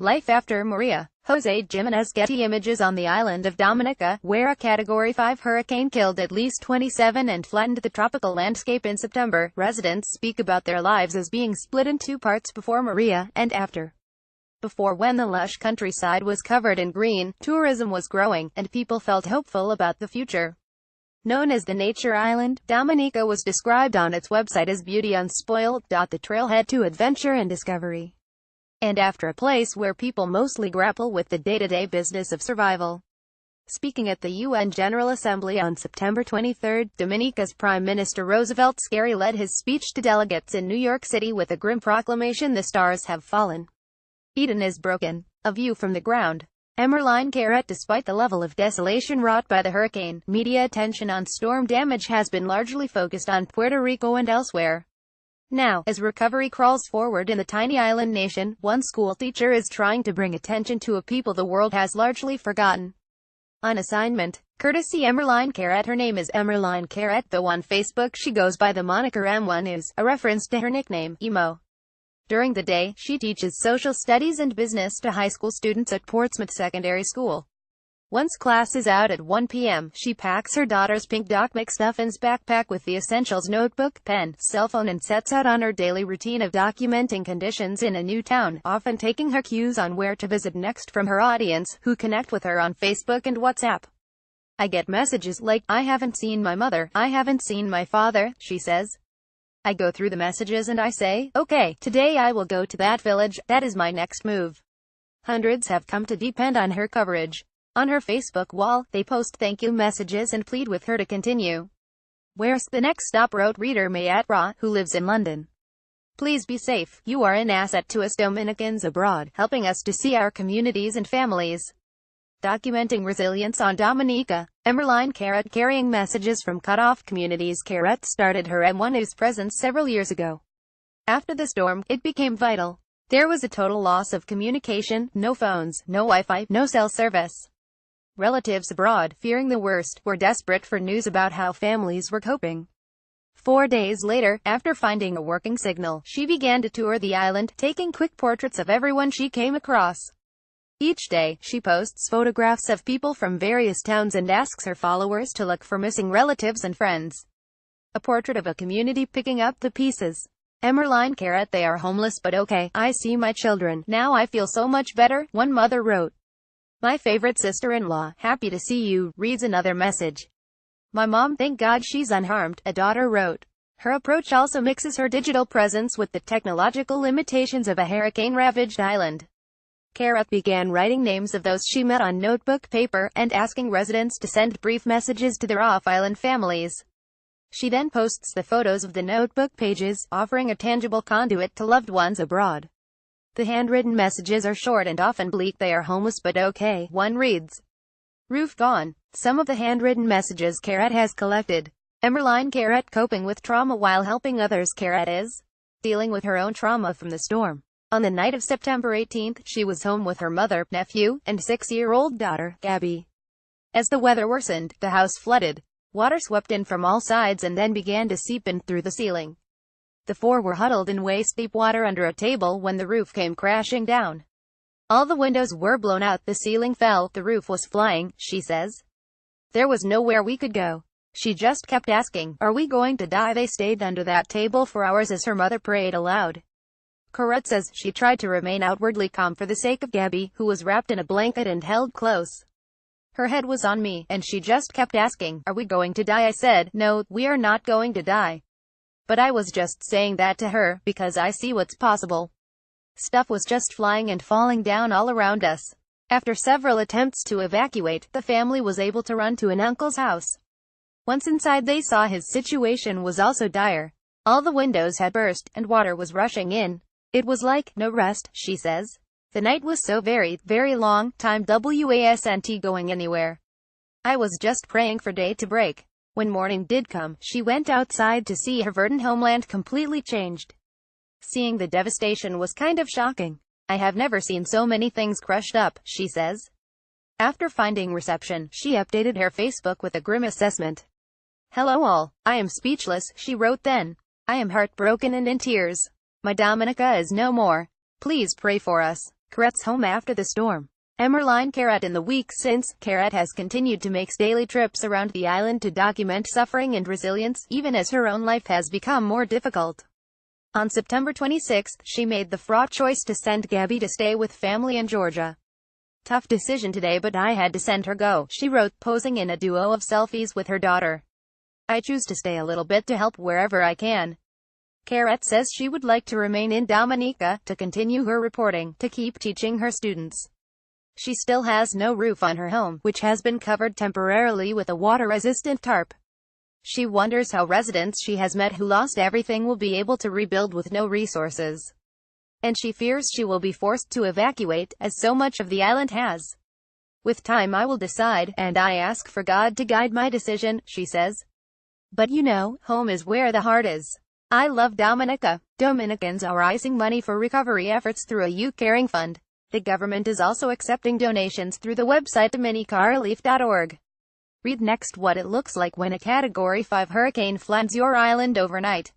Life after Maria. JimenezGetty Images on the island of Dominica, where a Category 5 hurricane killed at least 27 and flattened the tropical landscape in September. Residents speak about their lives as being split in two parts: before Maria, and after. Before, when the lush countryside was covered in green, tourism was growing, and people felt hopeful about the future. Known as the Nature Island, Dominica was described on its website as beauty unspoiled, the trailhead to adventure and discovery. And after, a place where people mostly grapple with the day-to-day business of survival. Speaking at the UN General Assembly on September 23, Dominica's Prime Minister Roosevelt Scarry led his speech to delegates in New York City with a grim proclamation: "The stars have fallen. Eden is broken." A view from the ground. Emerline Carrot. Despite the level of desolation wrought by the hurricane, media attention on storm damage has been largely focused on Puerto Rico and elsewhere. Now, as recovery crawls forward in the tiny island nation, one school teacher is trying to bring attention to a people the world has largely forgotten. On assignment, courtesy Emerline Carrot. Her name is Emerline Carrot, though on Facebook she goes by the moniker M1 Is, a reference to her nickname, Emo. During the day, she teaches social studies and business to high school students at Portsmouth Secondary School. Once class is out at 1 p.m., she packs her daughter's pink Doc McStuffins backpack with the essentials: notebook, pen, cell phone, and sets out on her daily routine of documenting conditions in a new town, often taking her cues on where to visit next from her audience, who connect with her on Facebook and WhatsApp. "I get messages like, 'I haven't seen my mother, I haven't seen my father,'" she says. "I go through the messages and I say, okay, today I will go to that village, that is my next move." Hundreds have come to depend on her coverage. On her Facebook wall, they post thank you messages and plead with her to continue. "Where's the next stop?" wrote reader Mayat Ra, who lives in London. "Please be safe. You are an asset to us Dominicans abroad, helping us to see our communities and families." Documenting resilience on Dominica, Emerline Carrot, carrying messages from cut-off communities. Carrot started her M1 News presence several years ago. After the storm, it became vital. There was a total loss of communication: no phones, no Wi-Fi, no cell service. Relatives abroad, fearing the worst, were desperate for news about how families were coping. 4 days later, after finding a working signal, she began to tour the island, taking quick portraits of everyone she came across. Each day, she posts photographs of people from various towns and asks her followers to look for missing relatives and friends. A portrait of a community picking up the pieces. Emerline Carrot. "They are homeless but okay. I see my children. Now I feel so much better," one mother wrote. "My favorite sister-in-law, happy to see you," reads another message. "My mom, thank God she's unharmed," a daughter wrote. Her approach also mixes her digital presence with the technological limitations of a hurricane-ravaged island. Carrot began writing names of those she met on notebook paper, and asking residents to send brief messages to their off-island families. She then posts the photos of the notebook pages, offering a tangible conduit to loved ones abroad. The handwritten messages are short and often bleak. "They are homeless but okay," one reads. "Roof gone." Some of the handwritten messages Carrot has collected. Emerline Carrot. Coping with trauma while helping others. Carrot is dealing with her own trauma from the storm. On the night of September 18, she was home with her mother, nephew, and 6-year-old daughter, Gabby. As the weather worsened, the house flooded. Water swept in from all sides and then began to seep in through the ceiling. The four were huddled in waist-deep water under a table when the roof came crashing down. "All the windows were blown out, the ceiling fell, the roof was flying," she says. "There was nowhere we could go. She just kept asking, 'Are we going to die?'" They stayed under that table for hours as her mother prayed aloud. Carrot says she tried to remain outwardly calm for the sake of Gabby, who was wrapped in a blanket and held close. "Her head was on me, and she just kept asking, 'Are we going to die?' I said, 'No, we are not going to die.' But I was just saying that to her, because I see what's possible. Stuff was just flying and falling down all around us." After several attempts to evacuate, the family was able to run to an uncle's house. Once inside, they saw his situation was also dire. All the windows had burst, and water was rushing in. "It was like no rest," she says. "The night was so very, very long, time wasn't going anywhere. I was just praying for day to break." When morning did come, she went outside to see her verdant homeland completely changed. "Seeing the devastation was kind of shocking. I have never seen so many things crushed up," she says. After finding reception, she updated her Facebook with a grim assessment. "Hello all. I am speechless," she wrote then. "I am heartbroken and in tears. My Dominica is no more. Please pray for us." Caret's home after the storm. Emerline Caret. In the weeks since, Caret has continued to make daily trips around the island to document suffering and resilience, even as her own life has become more difficult. On September 26, she made the fraught choice to send Gabby to stay with family in Georgia. "Tough decision today, but I had to send her go," she wrote, posing in a duo of selfies with her daughter. "I choose to stay a little bit to help wherever I can." Caret says she would like to remain in Dominica, to continue her reporting, to keep teaching her students. She still has no roof on her home, which has been covered temporarily with a water-resistant tarp. She wonders how residents she has met who lost everything will be able to rebuild with no resources. And she fears she will be forced to evacuate, as so much of the island has. "With time I will decide, and I ask for God to guide my decision," she says. "But you know, home is where the heart is. I love Dominica." Dominicans are raising money for recovery efforts through a youth caring fund. The government is also accepting donations through the website dominicarelief.org. Read next what it looks like when a Category 5 hurricane flattens your island overnight.